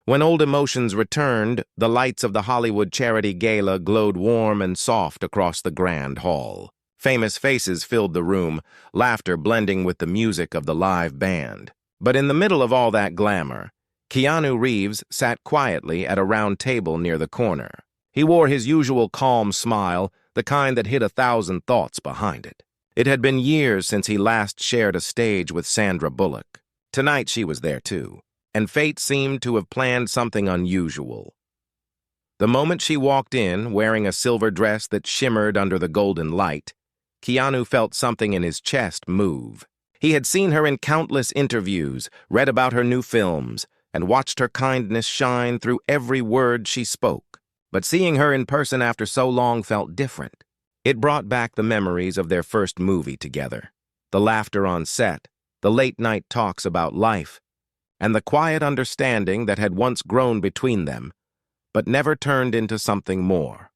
When old emotions returned, the lights of the Hollywood charity gala glowed warm and soft across the grand hall. Famous faces filled the room, laughter blending with the music of the live band. But in the middle of all that glamour, Keanu Reeves sat quietly at a round table near the corner. He wore his usual calm smile, the kind that hid 1,000 thoughts behind it. It had been years since he last shared a stage with Sandra Bullock. Tonight she was there too, and fate seemed to have planned something unusual. The moment she walked in, wearing a silver dress that shimmered under the golden light, Keanu felt something in his chest move. He had seen her in countless interviews, read about her new films, and watched her kindness shine through every word she spoke. But seeing her in person after so long felt different. It brought back the memories of their first movie together, the laughter on set, the late-night talks about life, and the quiet understanding that had once grown between them, but never turned into something more.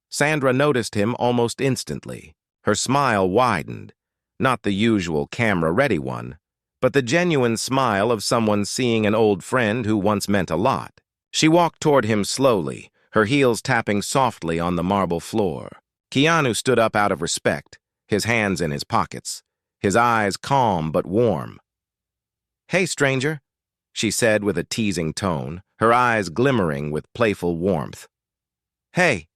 Sandra noticed him almost instantly. Her smile widened, not the usual camera-ready one, but the genuine smile of someone seeing an old friend who once meant a lot. She walked toward him slowly, her heels tapping softly on the marble floor. Keanu stood up out of respect, his hands in his pockets, his eyes calm but warm. "Hey, stranger," she said with a teasing tone, her eyes glimmering with playful warmth. "Hey,"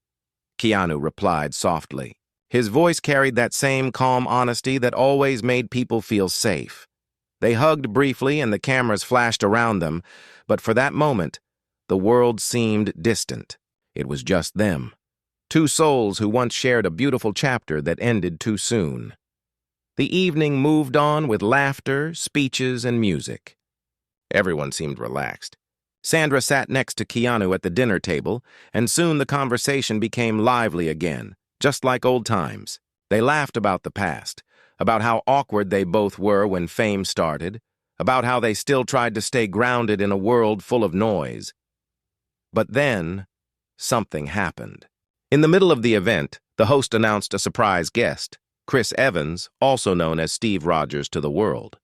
Keanu replied softly. His voice carried that same calm honesty that always made people feel safe. They hugged briefly and the cameras flashed around them, but for that moment, the world seemed distant. It was just them. Two souls who once shared a beautiful chapter that ended too soon. The evening moved on with laughter, speeches, and music. Everyone seemed relaxed. Sandra sat next to Keanu at the dinner table, and soon the conversation became lively again, just like old times. They laughed about the past, about how awkward they both were when fame started, about how they still tried to stay grounded in a world full of noise. But then, something happened. In the middle of the event, the host announced a surprise guest, Chris Evans, also known as Steve Rogers to the world.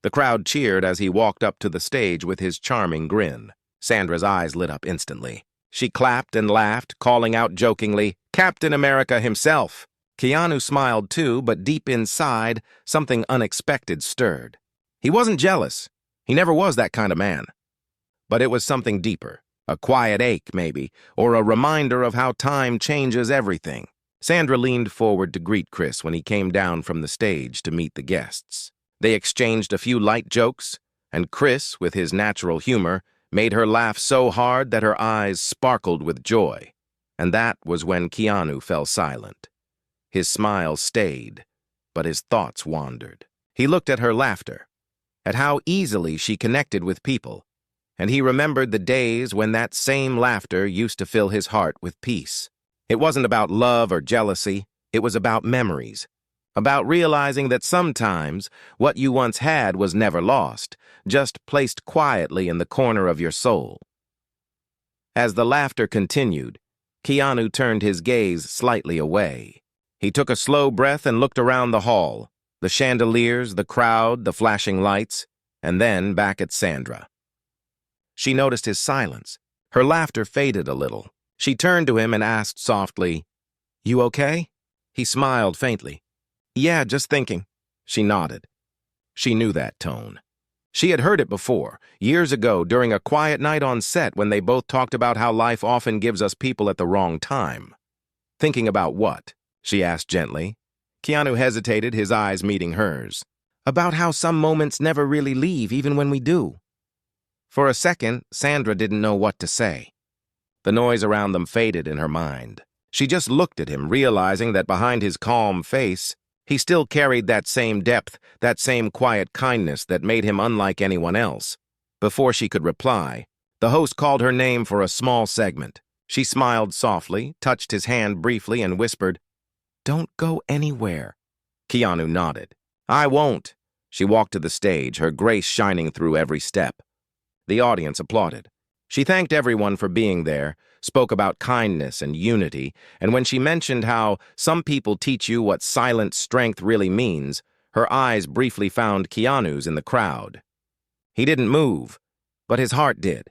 The crowd cheered as he walked up to the stage with his charming grin. Sandra's eyes lit up instantly. She clapped and laughed, calling out jokingly, "Captain America himself!" Keanu smiled too, but deep inside, something unexpected stirred. He wasn't jealous. He never was that kind of man. But it was something deeper. A quiet ache, maybe, or a reminder of how time changes everything. Sandra leaned forward to greet Chris when he came down from the stage to meet the guests. They exchanged a few light jokes, and Chris, with his natural humor, made her laugh so hard that her eyes sparkled with joy. And that was when Keanu fell silent. His smile stayed, but his thoughts wandered. He looked at her laughter, at how easily she connected with people, and he remembered the days when that same laughter used to fill his heart with peace. It wasn't about love or jealousy, it was about memories, about realizing that sometimes what you once had was never lost, just placed quietly in the corner of your soul. As the laughter continued, Keanu turned his gaze slightly away. He took a slow breath and looked around the hall, the chandeliers, the crowd, the flashing lights, and then back at Sandra. She noticed his silence. Her laughter faded a little. She turned to him and asked softly, "You okay?" He smiled faintly. "Yeah, just thinking." She nodded. She knew that tone. She had heard it before, years ago during a quiet night on set when they both talked about how life often gives us people at the wrong time. "Thinking about what?" she asked gently. Keanu hesitated, his eyes meeting hers. "About how some moments never really leave, even when we do." For a second, Sandra didn't know what to say. The noise around them faded in her mind. She just looked at him, realizing that behind his calm face, he still carried that same depth, that same quiet kindness that made him unlike anyone else. Before she could reply, the host called her name for a small segment. She smiled softly, touched his hand briefly, and whispered, "Don't go anywhere." Keanu nodded. "I won't." She walked to the stage, her grace shining through every step. The audience applauded. She thanked everyone for being there, spoke about kindness and unity, and when she mentioned how some people teach you what silent strength really means, her eyes briefly found Keanu's in the crowd. He didn't move, but his heart did.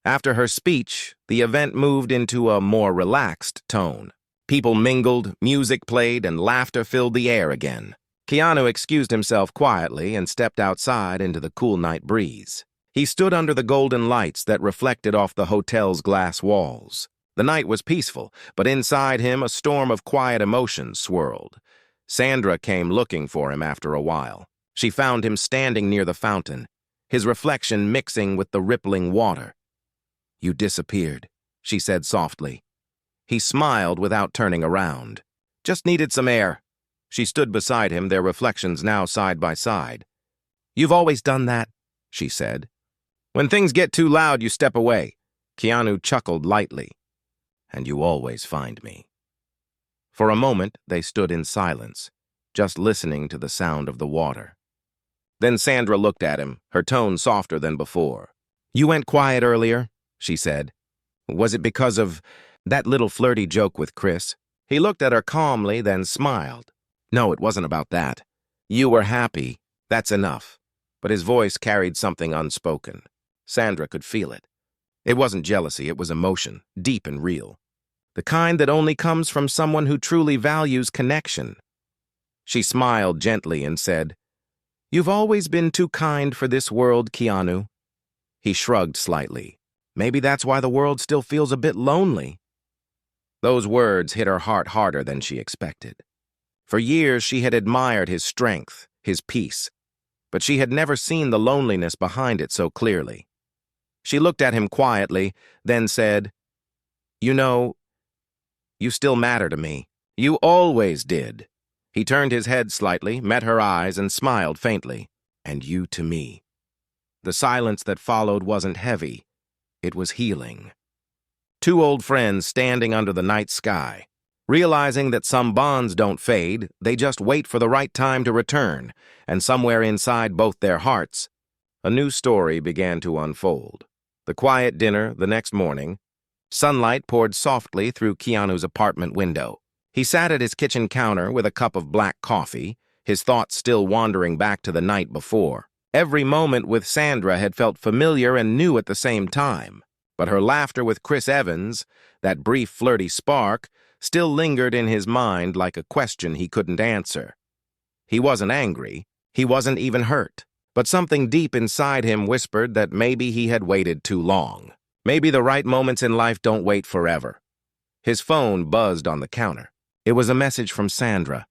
After her speech, the event moved into a more relaxed tone. People mingled, music played, and laughter filled the air again. Keanu excused himself quietly and stepped outside into the cool night breeze. He stood under the golden lights that reflected off the hotel's glass walls. The night was peaceful, but inside him a storm of quiet emotions swirled. Sandra came looking for him after a while. She found him standing near the fountain, his reflection mixing with the rippling water. "You disappeared," she said softly. He smiled without turning around. "Just needed some air." She stood beside him, their reflections now side by side. "You've always done that," she said. "When things get too loud, you step away." Keanu chuckled lightly. "And you always find me." For a moment, they stood in silence, just listening to the sound of the water. Then Sandra looked at him, her tone softer than before. "You went quiet earlier," she said. "Was it because of that little flirty joke with Chris?" He looked at her calmly, then smiled. "No, it wasn't about that. You were happy. That's enough." But his voice carried something unspoken. Sandra could feel it. It wasn't jealousy, it was emotion, deep and real. The kind that only comes from someone who truly values connection. She smiled gently and said, "You've always been too kind for this world, Keanu." He shrugged slightly. "Maybe that's why the world still feels a bit lonely." Those words hit her heart harder than she expected. For years she had admired his strength, his peace, but she had never seen the loneliness behind it so clearly. She looked at him quietly, then said, "You know, you still matter to me. You always did." He turned his head slightly, met her eyes, and smiled faintly. "And you to me." The silence that followed wasn't heavy. It was healing. Two old friends standing under the night sky. Realizing that some bonds don't fade, they just wait for the right time to return, and somewhere inside both their hearts, a new story began to unfold. The quiet dinner the next morning. Sunlight poured softly through Keanu's apartment window. He sat at his kitchen counter with a cup of black coffee, his thoughts still wandering back to the night before. Every moment with Sandra had felt familiar and new at the same time, but her laughter with Chris Evans, that brief flirty spark, still lingered in his mind like a question he couldn't answer. He wasn't angry, he wasn't even hurt, but something deep inside him whispered that maybe he had waited too long. Maybe the right moments in life don't wait forever. His phone buzzed on the counter. It was a message from Sandra.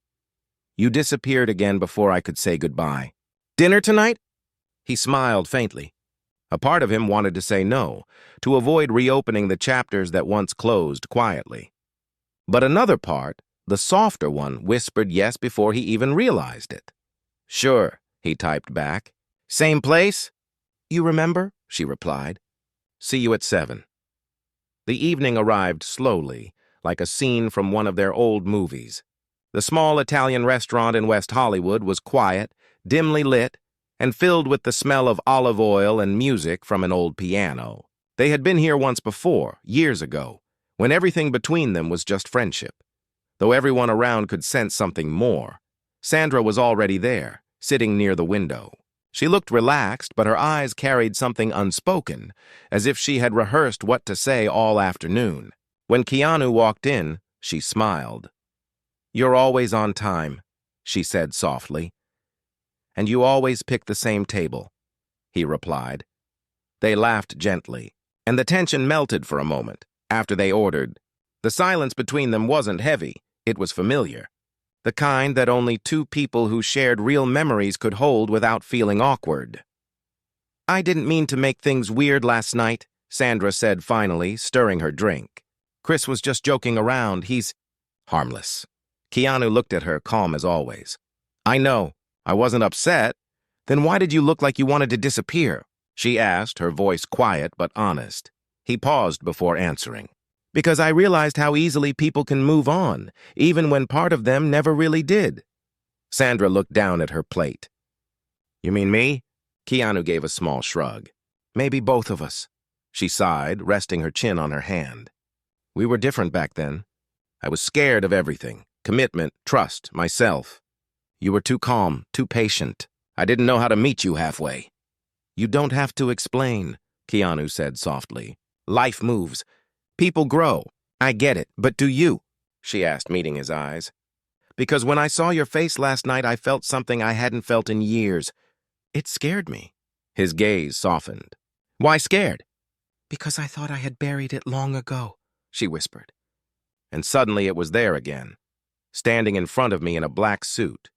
"You disappeared again before I could say goodbye." "Dinner tonight?" He smiled faintly. A part of him wanted to say no, to avoid reopening the chapters that once closed quietly. But another part, the softer one, whispered yes before he even realized it. "Sure," he typed back. "Same place?" "You remember?" she replied. "See you at 7. The evening arrived slowly, like a scene from one of their old movies. The small Italian restaurant in West Hollywood was quiet, dimly lit, and filled with the smell of olive oil and music from an old piano. They had been here once before, years ago, when everything between them was just friendship. Though everyone around could sense something more, Sandra was already there, sitting near the window. She looked relaxed, but her eyes carried something unspoken, as if she had rehearsed what to say all afternoon. When Keanu walked in, she smiled. "You're always on time," she said softly. "And you always pick the same table," he replied. They laughed gently, and the tension melted for a moment. After they ordered, the silence between them wasn't heavy, it was familiar. The kind that only two people who shared real memories could hold without feeling awkward. "I didn't mean to make things weird last night," Sandra said finally, stirring her drink. "Chris was just joking around, he's harmless." Keanu looked at her, calm as always. "I know, I wasn't upset. Then why did you look like you wanted to disappear?" she asked, her voice quiet but honest. He paused before answering. "Because I realized how easily people can move on, even when part of them never really did." Sandra looked down at her plate. "You mean me?" Keanu gave a small shrug. "Maybe both of us." She sighed, resting her chin on her hand. "We were different back then. I was scared of everything. Commitment, trust, myself. You were too calm, too patient. I didn't know how to meet you halfway." "You don't have to explain," Keanu said softly. Life moves. People grow. I get it, but do you? She asked, meeting his eyes. Because when I saw your face last night, I felt something I hadn't felt in years. It scared me. His gaze softened. Why scared? Because I thought I had buried it long ago, she whispered. And suddenly it was there again, standing in front of me in a black suit,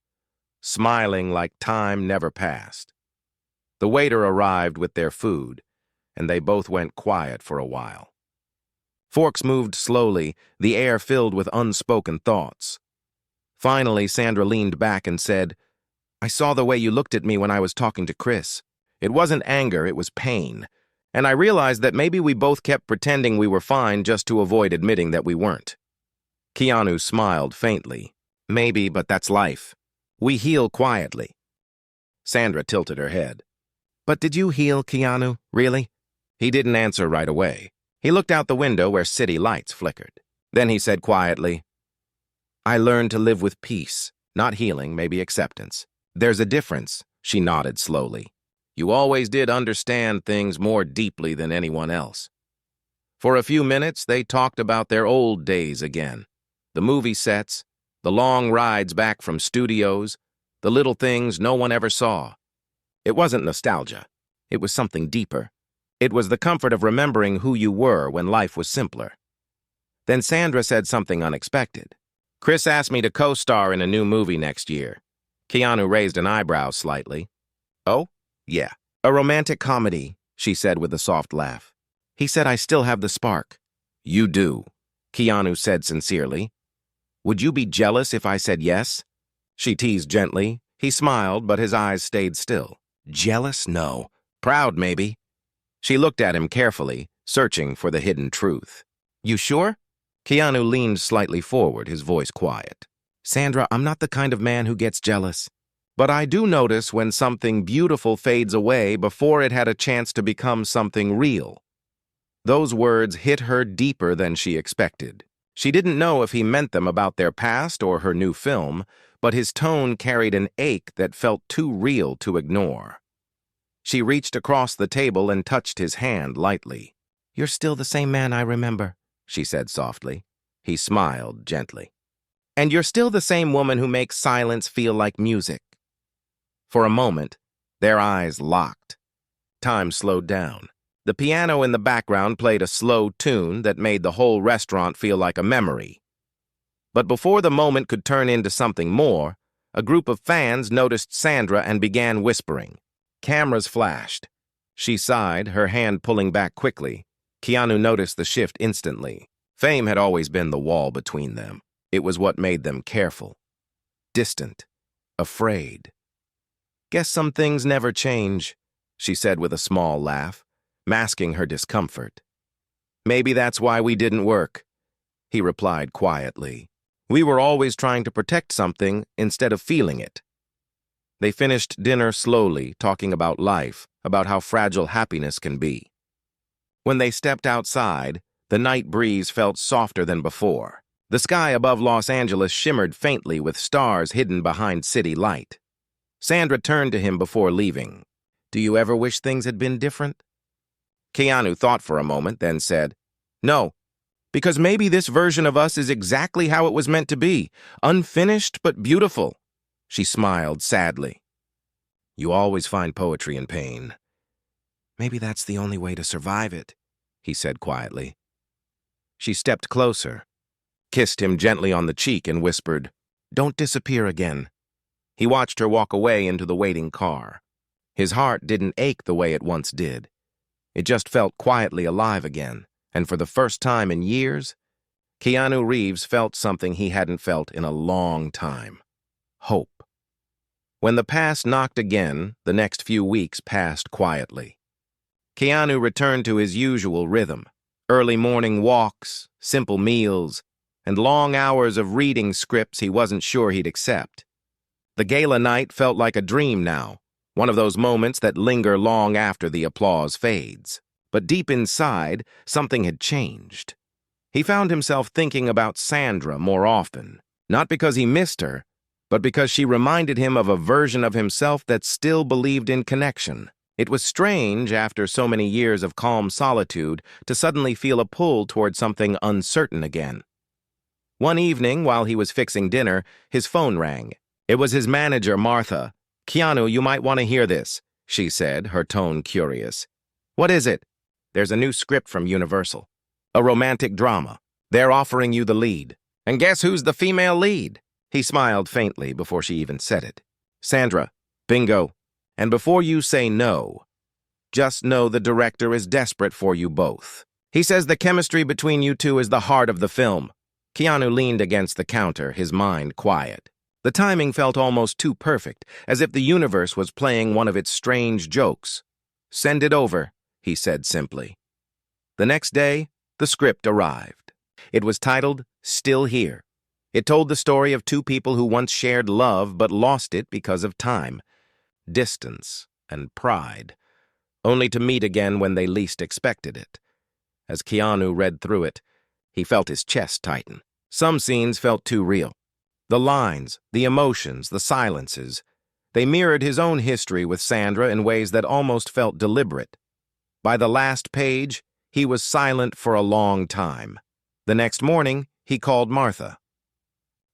smiling like time never passed. The waiter arrived with their food, and they both went quiet for a while. Forks moved slowly, the air filled with unspoken thoughts. Finally, Sandra leaned back and said, I saw the way you looked at me when I was talking to Chris. It wasn't anger, it was pain. And I realized that maybe we both kept pretending we were fine just to avoid admitting that we weren't. Keanu smiled faintly. Maybe, but that's life. We heal quietly. Sandra tilted her head. But did you heal, Keanu? Really? He didn't answer right away. He looked out the window where city lights flickered. Then he said quietly, I learned to live with peace, not healing, maybe acceptance. There's a difference, she nodded slowly. You always did understand things more deeply than anyone else. For a few minutes, they talked about their old days again. The movie sets, the long rides back from studios, the little things no one ever saw. It wasn't nostalgia. It was something deeper. It was the comfort of remembering who you were when life was simpler. Then Sandra said something unexpected. Chris asked me to co-star in a new movie next year. Keanu raised an eyebrow slightly. Oh? Yeah. A romantic comedy, she said with a soft laugh. He said I still have the spark. You do, Keanu said sincerely. Would you be jealous if I said yes? She teased gently. He smiled, but his eyes stayed still. Jealous? No. Proud, maybe. She looked at him carefully, searching for the hidden truth. You sure? Keanu leaned slightly forward, his voice quiet. Sandra, I'm not the kind of man who gets jealous. But I do notice when something beautiful fades away before it had a chance to become something real. Those words hit her deeper than she expected. She didn't know if he meant them about their past or her new film, but his tone carried an ache that felt too real to ignore. She reached across the table and touched his hand lightly. You're still the same man I remember, she said softly. He smiled gently. And you're still the same woman who makes silence feel like music. For a moment, their eyes locked. Time slowed down. The piano in the background played a slow tune that made the whole restaurant feel like a memory. But before the moment could turn into something more, a group of fans noticed Sandra and began whispering. Cameras flashed. She sighed, her hand pulling back quickly. Keanu noticed the shift instantly. Fame had always been the wall between them. It was what made them careful, distant, afraid. Guess some things never change, she said with a small laugh, masking her discomfort. Maybe that's why we didn't work, he replied quietly. We were always trying to protect something instead of feeling it. They finished dinner slowly, talking about life, about how fragile happiness can be. When they stepped outside, the night breeze felt softer than before. The sky above Los Angeles shimmered faintly with stars hidden behind city light. Sandra turned to him before leaving. Do you ever wish things had been different? Keanu thought for a moment, then said, No, because maybe this version of us is exactly how it was meant to be, unfinished but beautiful. She smiled sadly. You always find poetry in pain. Maybe that's the only way to survive it, he said quietly. She stepped closer, kissed him gently on the cheek and whispered, Don't disappear again. He watched her walk away into the waiting car. His heart didn't ache the way it once did. It just felt quietly alive again, and for the first time in years, Keanu Reeves felt something he hadn't felt in a long time. Hope. When the past knocked again, the next few weeks passed quietly. Keanu returned to his usual rhythm, early morning walks, simple meals, and long hours of reading scripts he wasn't sure he'd accept. The gala night felt like a dream now, one of those moments that linger long after the applause fades. But deep inside, something had changed. He found himself thinking about Sandra more often, not because he missed her, but because she reminded him of a version of himself that still believed in connection. It was strange, after so many years of calm solitude, to suddenly feel a pull toward something uncertain again. One evening, while he was fixing dinner, his phone rang. It was his manager, Martha. "Keanu, you might want to hear this," she said, her tone curious. "What is it?" "There's a new script from Universal. A romantic drama. They're offering you the lead. And guess who's the female lead?" He smiled faintly before she even said it. "Sandra. Bingo. And before you say no, just know the director is desperate for you both. He says the chemistry between you two is the heart of the film." Keanu leaned against the counter, his mind quiet. The timing felt almost too perfect, as if the universe was playing one of its strange jokes. "Send it over," he said simply. The next day, the script arrived. It was titled Still Here. It told the story of two people who once shared love but lost it because of time, distance, and pride, only to meet again when they least expected it. As Keanu read through it, he felt his chest tighten. Some scenes felt too real. The lines, the emotions, the silences, they mirrored his own history with Sandra in ways that almost felt deliberate. By the last page, he was silent for a long time. The next morning, he called Martha.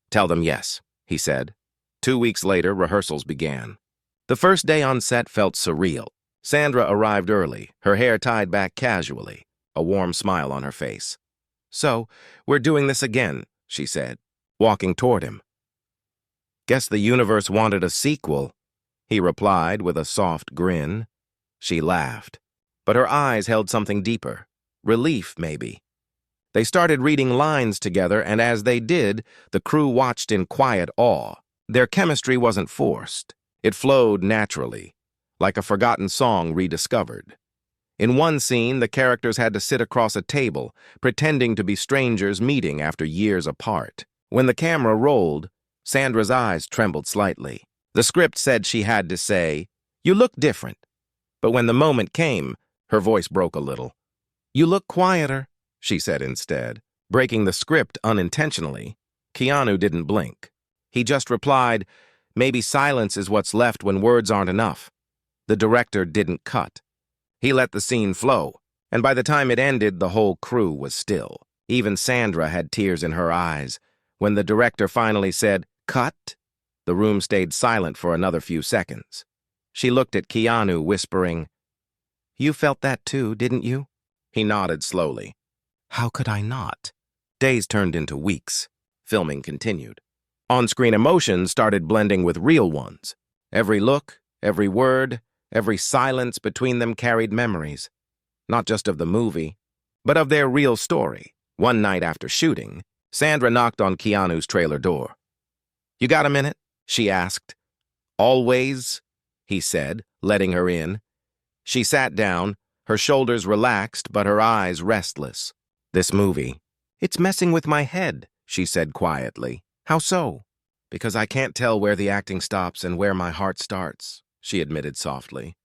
"Tell them yes," he said. 2 weeks later, rehearsals began. The first day on set felt surreal. Sandra arrived early, her hair tied back casually, a warm smile on her face. "So, we're doing this again," she said, walking toward him. "Guess the universe wanted a sequel," he replied with a soft grin. She laughed, but her eyes held something deeper. Relief, maybe. They started reading lines together, and as they did, the crew watched in quiet awe. Their chemistry wasn't forced. It flowed naturally, like a forgotten song rediscovered. In one scene, the characters had to sit across a table, pretending to be strangers meeting after years apart. When the camera rolled, Sandra's eyes trembled slightly. The script said she had to say, "You look different." But when the moment came, her voice broke a little. "You look quieter," she said instead. Breaking the script unintentionally, Keanu didn't blink. He just replied, "Maybe silence is what's left when words aren't enough." The director didn't cut. He let the scene flow, and by the time it ended, the whole crew was still. Even Sandra had tears in her eyes. When the director finally said, "Cut," the room stayed silent for another few seconds. She looked at Keanu, whispering, "You felt that too, didn't you?" He nodded slowly. "How could I not?" Days turned into weeks. Filming continued. On-screen emotions started blending with real ones. Every look, every word, every silence between them carried memories, not just of the movie, but of their real story. One night after shooting, Sandra knocked on Keanu's trailer door. "You got a minute?" she asked. "Always," he said, letting her in. She sat down, her shoulders relaxed but her eyes restless. "This movie, it's messing with my head," she said quietly. "How so?" "Because I can't tell where the acting stops and where my heart starts," she admitted softly.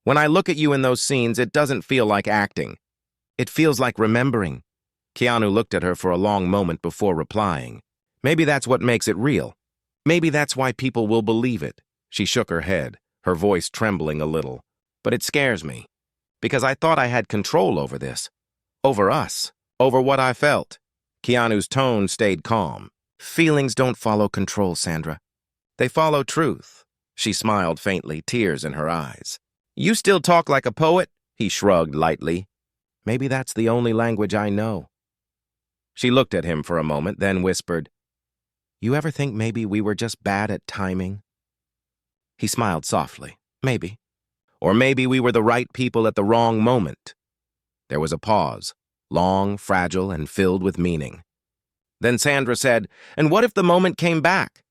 "When I look at you in those scenes, it doesn't feel like acting. It feels like remembering." Keanu looked at her for a long moment before replying. "Maybe that's what makes it real. Maybe that's why people will believe it." She shook her head, her voice trembling a little. "But it scares me, because I thought I had control over this. Over us. Over what I felt." Keanu's tone stayed calm. "Feelings don't follow control, Sandra. They follow truth." She smiled faintly, tears in her eyes. "You still talk like a poet?" He shrugged lightly. "Maybe that's the only language I know." She looked at him for a moment, then whispered, "You ever think maybe we were just bad at timing?" He smiled softly. "Maybe. Or maybe we were the right people at the wrong moment." There was a pause, long, fragile, and filled with meaning. Then Sandra said, "And what if the moment came back?"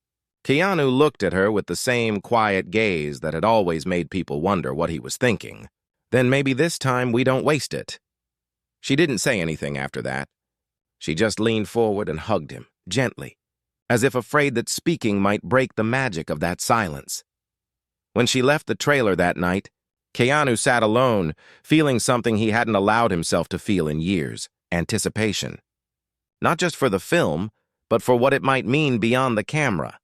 Keanu looked at her with the same quiet gaze that had always made people wonder what he was thinking. "Then maybe this time we don't waste it." She didn't say anything after that. She just leaned forward and hugged him, gently, as if afraid that speaking might break the magic of that silence. When she left the trailer that night, Keanu sat alone, feeling something he hadn't allowed himself to feel in years: anticipation. Not just for the film, but for what it might mean beyond the camera.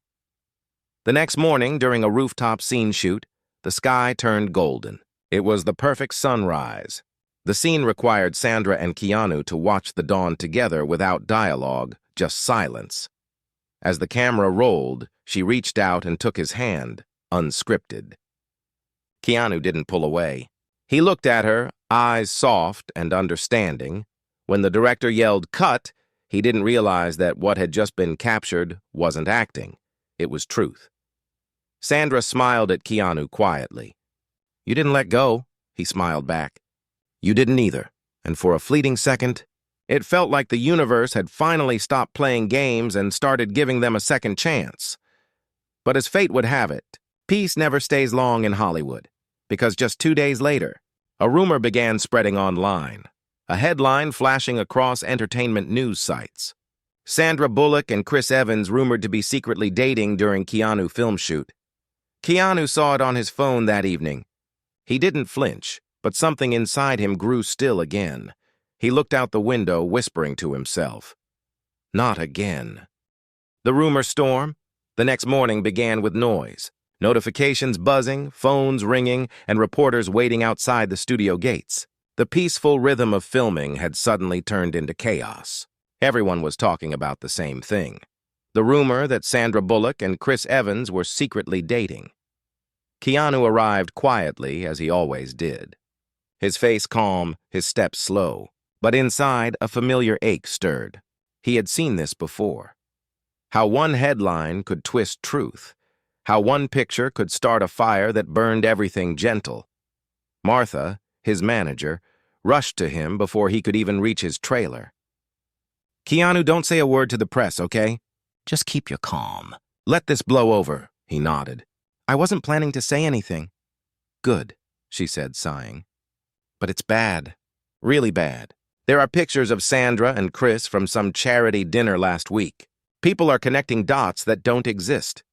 The next morning, during a rooftop scene shoot, the sky turned golden. It was the perfect sunrise. The scene required Sandra and Keanu to watch the dawn together without dialogue, just silence. As the camera rolled, she reached out and took his hand, unscripted. Keanu didn't pull away. He looked at her, eyes soft and understanding. When the director yelled, "Cut!" he didn't realize that what had just been captured wasn't acting. It was truth. Sandra smiled at Keanu quietly. "You didn't let go," he smiled back. "You didn't either." And for a fleeting second, it felt like the universe had finally stopped playing games and started giving them a second chance. But as fate would have it, peace never stays long in Hollywood, because just 2 days later, a rumor began spreading online, a headline flashing across entertainment news sites. Sandra Bullock and Chris Evans rumored to be secretly dating during Keanu's film shoot. Keanu saw it on his phone that evening. He didn't flinch, but something inside him grew still again. He looked out the window, whispering to himself, "Not again." The rumor storm, the next morning, began with noise. Notifications buzzing, phones ringing, and reporters waiting outside the studio gates. The peaceful rhythm of filming had suddenly turned into chaos. Everyone was talking about the same thing. The rumor that Sandra Bullock and Chris Evans were secretly dating. Keanu arrived quietly, as he always did. His face calm, his steps slow. But inside, a familiar ache stirred. He had seen this before. How one headline could twist truth. How one picture could start a fire that burned everything gentle. Martha, his manager, rushed to him before he could even reach his trailer. "Keanu, don't say a word to the press, okay? Just keep your calm. Let this blow over," he nodded. "I wasn't planning to say anything." "Good," she said, sighing. "But it's bad. Really bad. There are pictures of Sandra and Chris from some charity dinner last week. People are connecting dots that don't exist."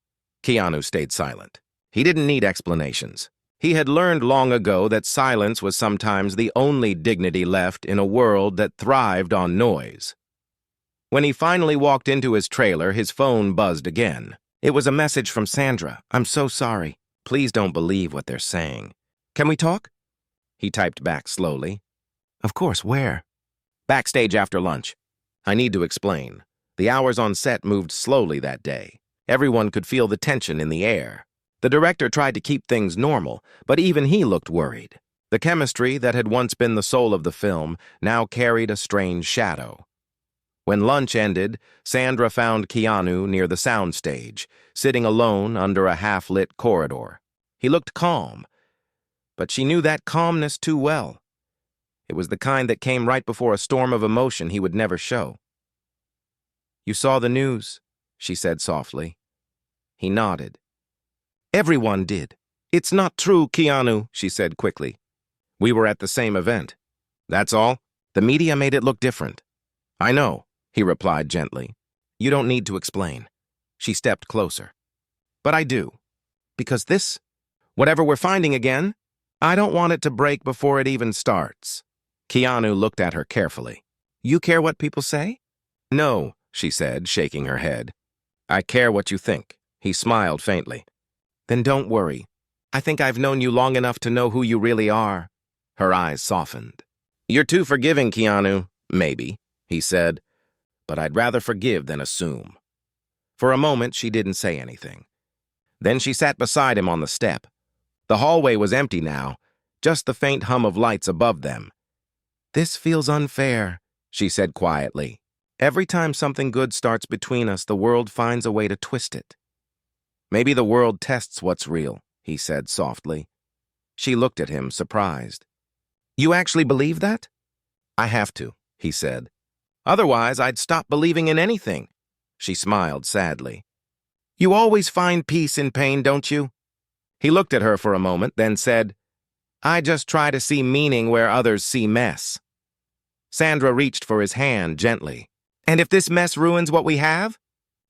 Keanu stayed silent. He didn't need explanations. He had learned long ago that silence was sometimes the only dignity left in a world that thrived on noise. When he finally walked into his trailer, his phone buzzed again. It was a message from Sandra. "I'm so sorry. Please don't believe what they're saying. Can we talk?" He typed back slowly. "Of course, where?" "Backstage after lunch. I need to explain. The hours on set moved slowly that day. Everyone could feel the tension in the air. The director tried to keep things normal, but even he looked worried. The chemistry that had once been the soul of the film now carried a strange shadow. When lunch ended, Sandra found Keanu near the soundstage, sitting alone under a half-lit corridor. He looked calm, but she knew that calmness too well. It was the kind that came right before a storm of emotion he would never show. "You saw the news," she said softly. He nodded. "Everyone did." "It's not true, Keanu," she said quickly. "We were at the same event. That's all. The media made it look different." "I know," he replied gently. "You don't need to explain." She stepped closer. "But I do. Because this, whatever we're finding again, I don't want it to break before it even starts." Keanu looked at her carefully. "You care what people say?" "No," she said, shaking her head. "I care what you think." He smiled faintly. "Then don't worry. I think I've known you long enough to know who you really are." Her eyes softened. "You're too forgiving, Keanu." "Maybe," he said. "But I'd rather forgive than assume." For a moment, she didn't say anything. Then she sat beside him on the step. The hallway was empty now, just the faint hum of lights above them. "This feels unfair," she said quietly. "Every time something good starts between us, the world finds a way to twist it." "Maybe the world tests what's real," he said softly. She looked at him, surprised. "You actually believe that?" "I have to," he said. "Otherwise, I'd stop believing in anything." She smiled sadly. "You always find peace in pain, don't you?" He looked at her for a moment, then said, "I just try to see meaning where others see mess." Sandra reached for his hand gently. "And if this mess ruins what we have?"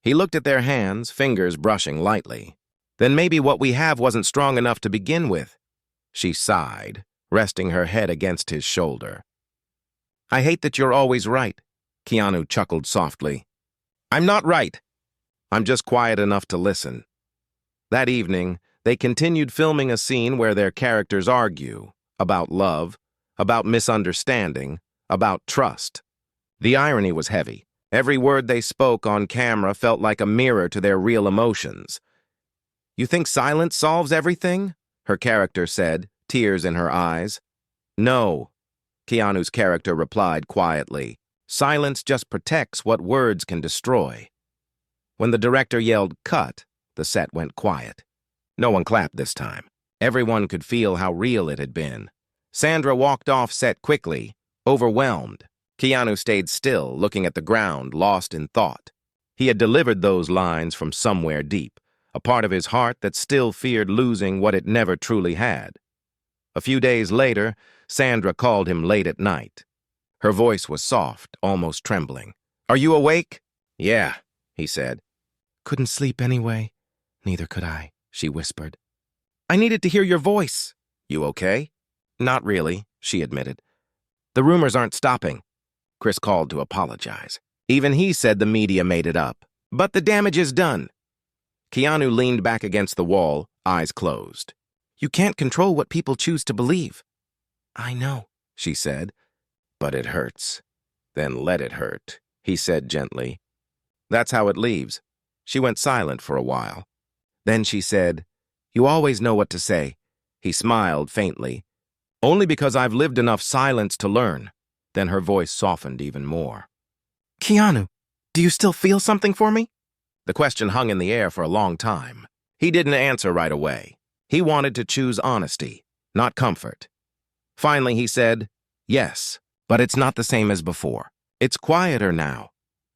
He looked at their hands, fingers brushing lightly. "Then maybe what we have wasn't strong enough to begin with." She sighed, resting her head against his shoulder. "I hate that you're always right," Keanu chuckled softly. "I'm not right. I'm just quiet enough to listen." That evening, they continued filming a scene where their characters argue. about love, about misunderstanding, about trust. The irony was heavy. Every word they spoke on camera felt like a mirror to their real emotions. "You think silence solves everything?" her character said, tears in her eyes. "No," Keanu's character replied quietly. "Silence just protects what words can destroy." When the director yelled "cut," the set went quiet. No one clapped this time. Everyone could feel how real it had been. Sandra walked off set quickly, overwhelmed. Keanu stayed still, looking at the ground, lost in thought. He had delivered those lines from somewhere deep, a part of his heart that still feared losing what it never truly had. A few days later, Sandra called him late at night. Her voice was soft, almost trembling. "Are you awake?" "Yeah," he said. "Couldn't sleep anyway." "Neither could I," she whispered. "I needed to hear your voice." "You okay?" "Not really," she admitted. "The rumors aren't stopping." Chris called to apologize. Even he said the media made it up. But the damage is done. Keanu leaned back against the wall, eyes closed. "You can't control what people choose to believe." "I know," she said. "But it hurts." "Then let it hurt," he said gently. "That's how it leaves." She went silent for a while. Then she said, "You always know what to say." He smiled faintly. "Only because I've lived enough silence to learn." Then her voice softened even more. "Keanu, do you still feel something for me?" The question hung in the air for a long time. He didn't answer right away. He wanted to choose honesty, not comfort. Finally, he said, "Yes, but it's not the same as before. It's quieter now,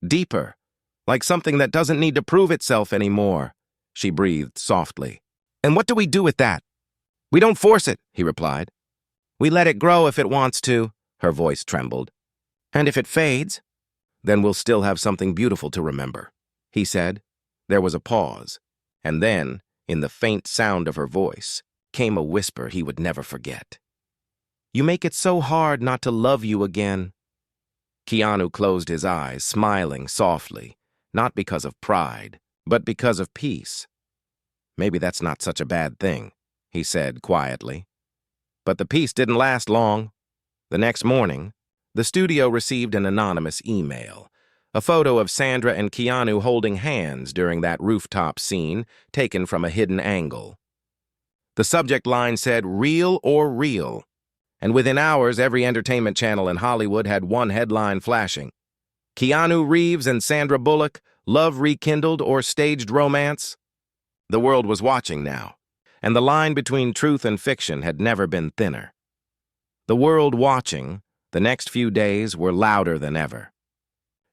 deeper, like something that doesn't need to prove itself anymore." She breathed softly. "And what do we do with that?" "We don't force it," he replied. "We let it grow if it wants to." Her voice trembled. "And if it fades?" "Then we'll still have something beautiful to remember," he said. There was a pause, and then, in the faint sound of her voice, came a whisper he would never forget. "You make it so hard not to love you again." Keanu closed his eyes, smiling softly, not because of pride, but because of peace. "Maybe that's not such a bad thing," he said quietly. But the peace didn't last long. The next morning, the studio received an anonymous email, a photo of Sandra and Keanu holding hands during that rooftop scene taken from a hidden angle. The subject line said, "Real or real," and within hours every entertainment channel in Hollywood had one headline flashing: "Keanu Reeves and Sandra Bullock, love rekindled or staged romance?" The world was watching now, and the line between truth and fiction had never been thinner. The world watching, the next few days were louder than ever.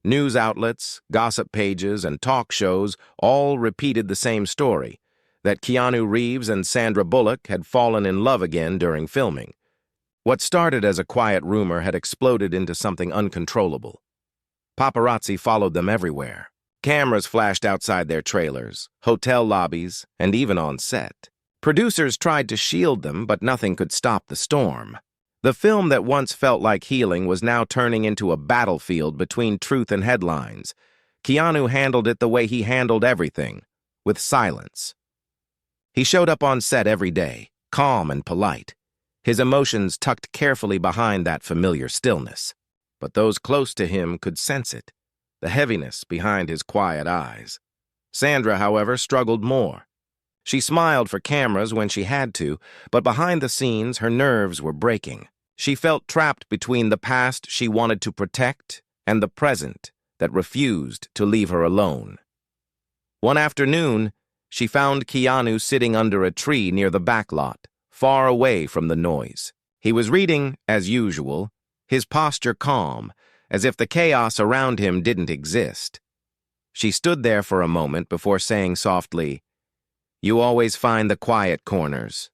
News outlets, gossip pages, and talk shows all repeated the same story, that Keanu Reeves and Sandra Bullock had fallen in love again during filming. What started as a quiet rumor had exploded into something uncontrollable. Paparazzi followed them everywhere. Cameras flashed outside their trailers, hotel lobbies, and even on set. Producers tried to shield them, but nothing could stop the storm. The film that once felt like healing was now turning into a battlefield between truth and headlines. Keanu handled it the way he handled everything, with silence. He showed up on set every day, calm and polite, his emotions tucked carefully behind that familiar stillness. But those close to him could sense it, the heaviness behind his quiet eyes. Sandra, however, struggled more. She smiled for cameras when she had to, but behind the scenes, her nerves were breaking. She felt trapped between the past she wanted to protect and the present that refused to leave her alone. One afternoon, she found Keanu sitting under a tree near the back lot, far away from the noise. He was reading, as usual, his posture calm, as if the chaos around him didn't exist. She stood there for a moment before saying softly, "You always find the quiet corners."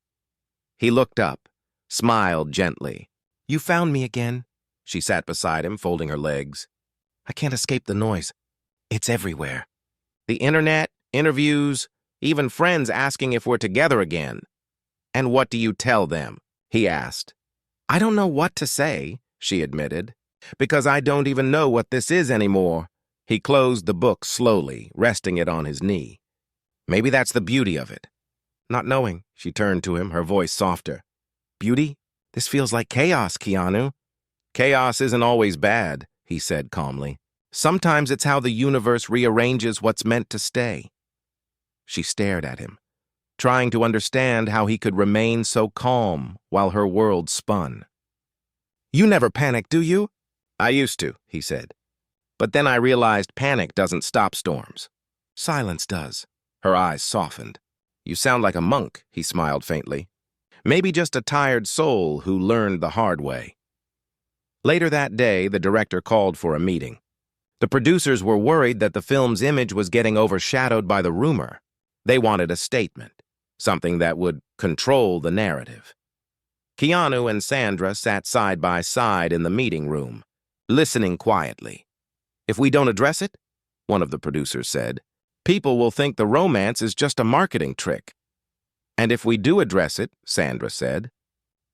He looked up, smiled gently. "You found me again." She sat beside him, folding her legs. "I can't escape the noise. It's everywhere. The internet, interviews, even friends asking if we're together again." "And what do you tell them?" he asked. "I don't know what to say," she admitted, "because I don't even know what this is anymore." He closed the book slowly, resting it on his knee. "Maybe that's the beauty of it." "Not knowing," she turned to him, her voice softer. "Beauty? This feels like chaos, Keanu. Chaos isn't always bad, he said calmly. Sometimes it's how the universe rearranges what's meant to stay. She stared at him, trying to understand how he could remain so calm while her world spun. You never panic, do you? I used to, he said. But then I realized panic doesn't stop storms. Silence does. Her eyes softened. You sound like a monk, he smiled faintly. Maybe just a tired soul who learned the hard way. Later that day, the director called for a meeting. The producers were worried that the film's image was getting overshadowed by the rumor. They wanted a statement, something that would control the narrative. Keanu and Sandra sat side by side in the meeting room, listening quietly. If we don't address it, one of the producers said, people will think the romance is just a marketing trick. And if we do address it, Sandra said,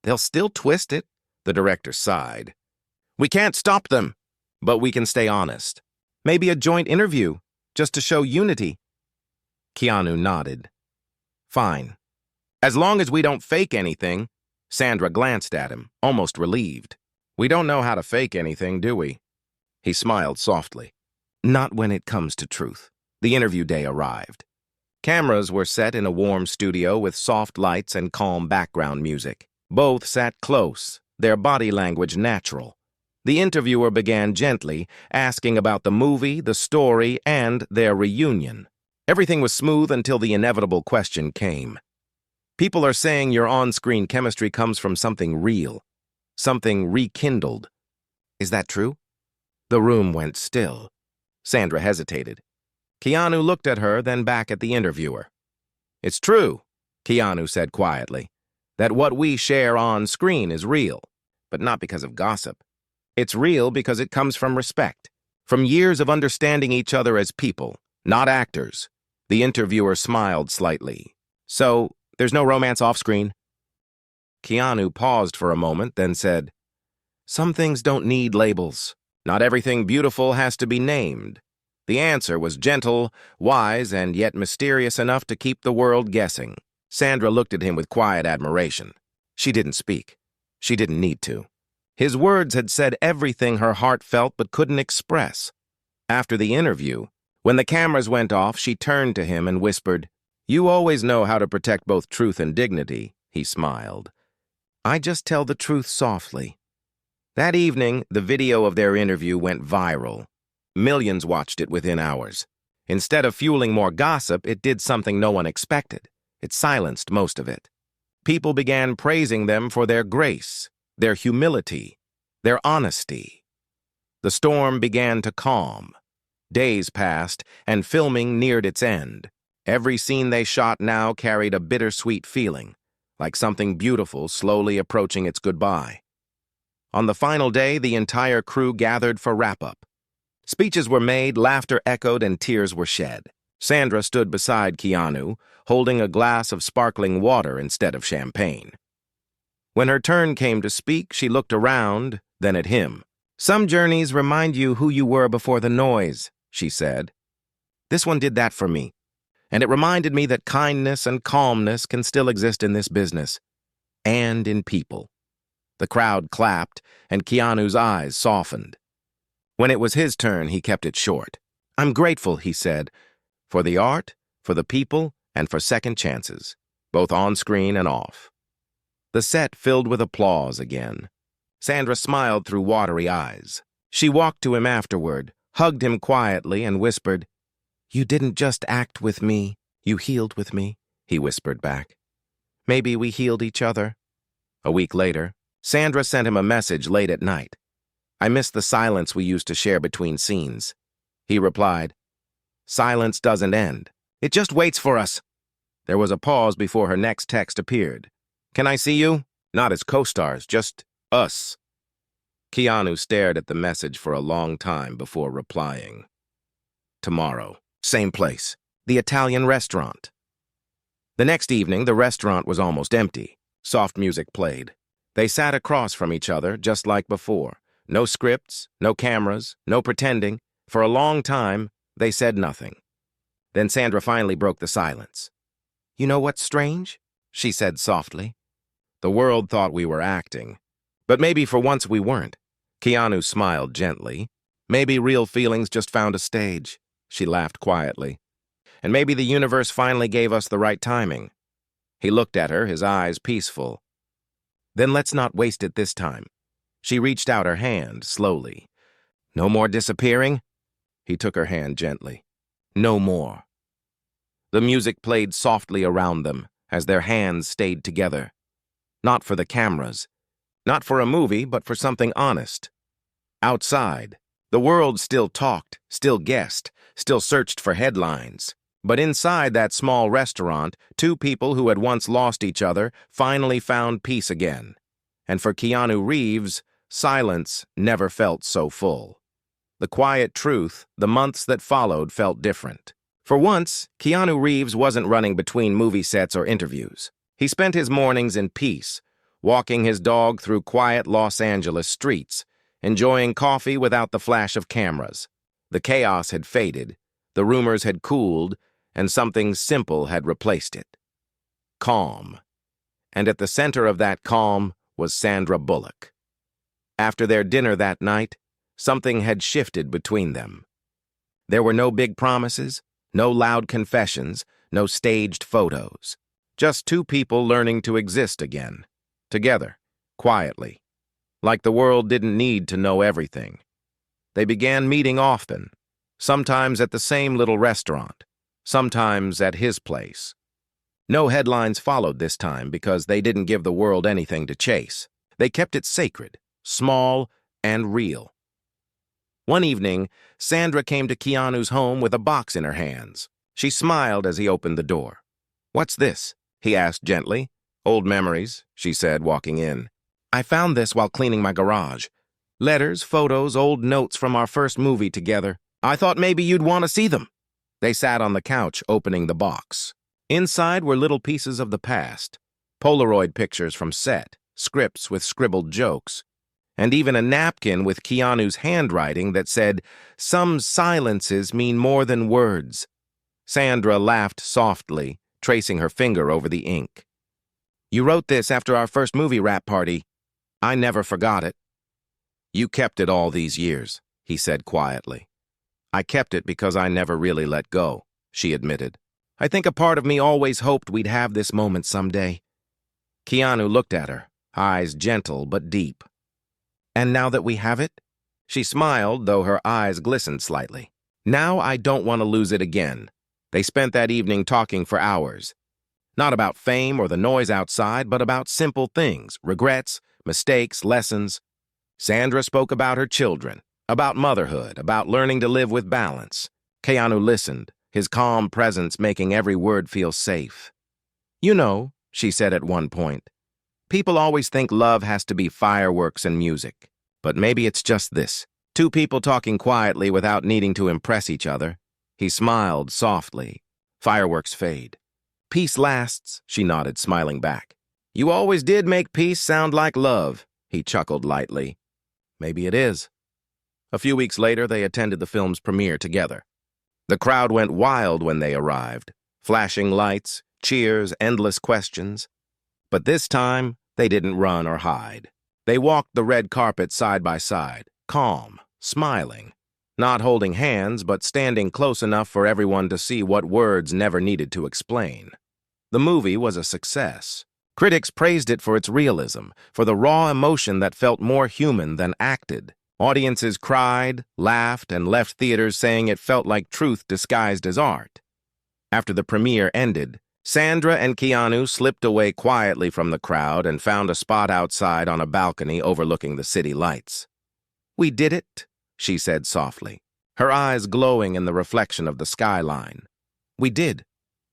they'll still twist it, the director sighed. We can't stop them, but we can stay honest. Maybe a joint interview, just to show unity. Keanu nodded. Fine. As long as we don't fake anything. Sandra glanced at him, almost relieved. We don't know how to fake anything, do we? He smiled softly. Not when it comes to truth. The interview day arrived. Cameras were set in a warm studio with soft lights and calm background music. Both sat close, their body language natural. The interviewer began gently, asking about the movie, the story, and their reunion. Everything was smooth until the inevitable question came. People are saying your on-screen chemistry comes from something real, something rekindled. Is that true? The room went still. Sandra hesitated. Keanu looked at her, then back at the interviewer. It's true, Keanu said quietly, that what we share on screen is real, but not because of gossip. It's real because it comes from respect, from years of understanding each other as people, not actors. The interviewer smiled slightly. So, there's no romance off-screen? Keanu paused for a moment, then said, some things don't need labels. Not everything beautiful has to be named. The answer was gentle, wise, and yet mysterious enough to keep the world guessing. Sandra looked at him with quiet admiration. She didn't speak. She didn't need to. His words had said everything her heart felt but couldn't express. After the interview, when the cameras went off, she turned to him and whispered, you always know how to protect both truth and dignity, he smiled. I just tell the truth softly. That evening, the video of their interview went viral. Millions watched it within hours. Instead of fueling more gossip, it did something no one expected. It silenced most of it. People began praising them for their grace, their humility, their honesty. The storm began to calm. Days passed, and filming neared its end. Every scene they shot now carried a bittersweet feeling, like something beautiful slowly approaching its goodbye. On the final day, the entire crew gathered for wrap-up. Speeches were made, laughter echoed, and tears were shed. Sandra stood beside Keanu, holding a glass of sparkling water instead of champagne. When her turn came to speak, she looked around, then at him. Some journeys remind you who you were before the noise, she said. This one did that for me, and it reminded me that kindness and calmness can still exist in this business, and in people. The crowd clapped, and Keanu's eyes softened. When it was his turn, he kept it short. I'm grateful, he said, for the art, for the people, and for second chances, both on screen and off. The set filled with applause again. Sandra smiled through watery eyes. She walked to him afterward, hugged him quietly, and whispered, You didn't just act with me, you healed with me, he whispered back. Maybe we healed each other. A week later, Sandra sent him a message late at night. I miss the silence we used to share between scenes. He replied, Silence doesn't end. It just waits for us. There was a pause before her next text appeared. Can I see you? Not as co-stars, just us. Keanu stared at the message for a long time before replying. Tomorrow, same place, the Italian restaurant. The next evening, the restaurant was almost empty. Soft music played. They sat across from each other, just like before. No scripts, no cameras, no pretending. For a long time, they said nothing. Then Sandra finally broke the silence. You know what's strange? She said softly. The world thought we were acting. But maybe for once we weren't. Keanu smiled gently. Maybe real feelings just found a stage. She laughed quietly. And maybe the universe finally gave us the right timing. He looked at her, his eyes peaceful. Then let's not waste it this time. She reached out her hand, slowly. No more disappearing? He took her hand gently. No more. The music played softly around them as their hands stayed together. Not for the cameras. Not for a movie, but for something honest. Outside, the world still talked, still guessed, still searched for headlines. But inside that small restaurant, two people who had once lost each other finally found peace again. And for Keanu Reeves, silence never felt so full. The quiet truth, the months that followed felt different. For once, Keanu Reeves wasn't running between movie sets or interviews. He spent his mornings in peace, walking his dog through quiet Los Angeles streets, enjoying coffee without the flash of cameras. The chaos had faded, the rumors had cooled, and something simple had replaced it. Calm. And at the center of that calm was Sandra Bullock. After their dinner that night, something had shifted between them. There were no big promises, no loud confessions, no staged photos. Just two people learning to exist again. Together, quietly. Like the world didn't need to know everything. They began meeting often, sometimes at the same little restaurant, sometimes at his place. No headlines followed this time because they didn't give the world anything to chase. They kept it sacred, small, and real. One evening, Sandra came to Keanu's home with a box in her hands. She smiled as he opened the door. "What's this?" he asked gently. "Old memories," she said, walking in. "I found this while cleaning my garage. Letters, photos, old notes from our first movie together. I thought maybe you'd want to see them." They sat on the couch, opening the box. Inside were little pieces of the past, Polaroid pictures from set, scripts with scribbled jokes, and even a napkin with Keanu's handwriting that said, "Some silences mean more than words." Sandra laughed softly, tracing her finger over the ink. "You wrote this after our first movie wrap party. I never forgot it." "You kept it all these years," he said quietly. "I kept it because I never really let go," she admitted. "I think a part of me always hoped we'd have this moment someday." Keanu looked at her, eyes gentle but deep. "And now that we have it?" She smiled, though her eyes glistened slightly. "Now I don't want to lose it again." They spent that evening talking for hours. Not about fame or the noise outside, but about simple things, regrets, mistakes, lessons. Sandra spoke about her children, about motherhood, about learning to live with balance. Keanu listened, his calm presence making every word feel safe. "You know," she said at one point, "people always think love has to be fireworks and music. But maybe it's just this. Two people talking quietly without needing to impress each other." He smiled softly. "Fireworks fade. Peace lasts," she nodded, smiling back. "You always did make peace sound like love," he chuckled lightly. "Maybe it is." A few weeks later, they attended the film's premiere together. The crowd went wild when they arrived. Flashing lights, cheers, endless questions. But this time, they didn't run or hide. They walked the red carpet side by side, calm, smiling. Not holding hands, but standing close enough for everyone to see what words never needed to explain. The movie was a success. Critics praised it for its realism, for the raw emotion that felt more human than acted. Audiences cried, laughed, and left theaters saying it felt like truth disguised as art. After the premiere ended, Sandra and Keanu slipped away quietly from the crowd and found a spot outside on a balcony overlooking the city lights. "We did it," she said softly, her eyes glowing in the reflection of the skyline. "We did,"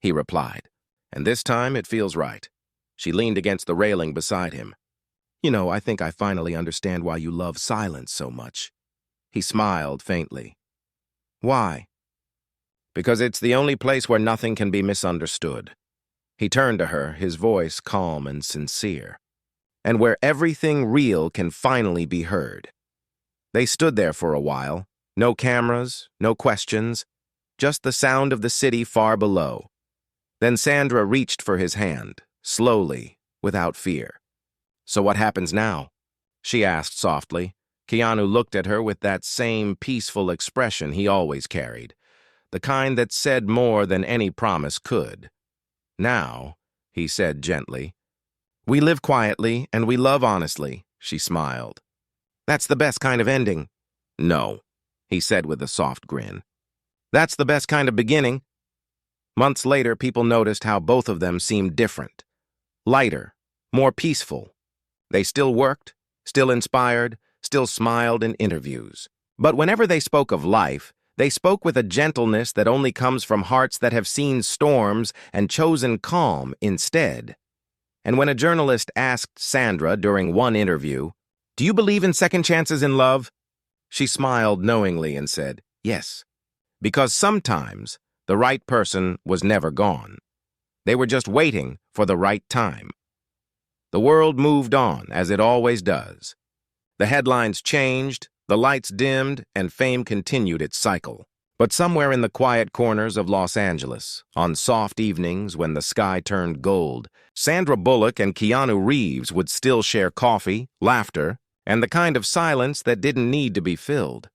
he replied, "and this time it feels right." She leaned against the railing beside him. "You know, I think I finally understand why you love silence so much." He smiled faintly. "Why?" "Because it's the only place where nothing can be misunderstood." He turned to her, his voice calm and sincere. "And where everything real can finally be heard." They stood there for a while. No cameras, no questions, just the sound of the city far below. Then Sandra reached for his hand, slowly, without fear. "So what happens now?" she asked softly. Keanu looked at her with that same peaceful expression he always carried, the kind that said more than any promise could. "Now," he said gently, "we live quietly and we love honestly," she smiled. "That's the best kind of ending." "No," he said with a soft grin. "That's the best kind of beginning." Months later, people noticed how both of them seemed different. Lighter, more peaceful. They still worked, still inspired, still smiled in interviews. But whenever they spoke of life, they spoke with a gentleness that only comes from hearts that have seen storms and chosen calm instead. And when a journalist asked Sandra during one interview, "Do you believe in second chances in love?" she smiled knowingly and said, "Yes." Because sometimes the right person was never gone. They were just waiting for the right time. The world moved on, as it always does. The headlines changed, the lights dimmed, and fame continued its cycle. But somewhere in the quiet corners of Los Angeles, on soft evenings when the sky turned gold, Sandra Bullock and Keanu Reeves would still share coffee, laughter, and the kind of silence that didn't need to be filled.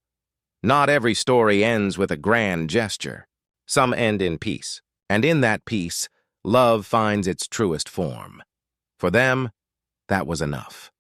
Not every story ends with a grand gesture. Some end in peace, and in that peace, love finds its truest form. For them, that was enough.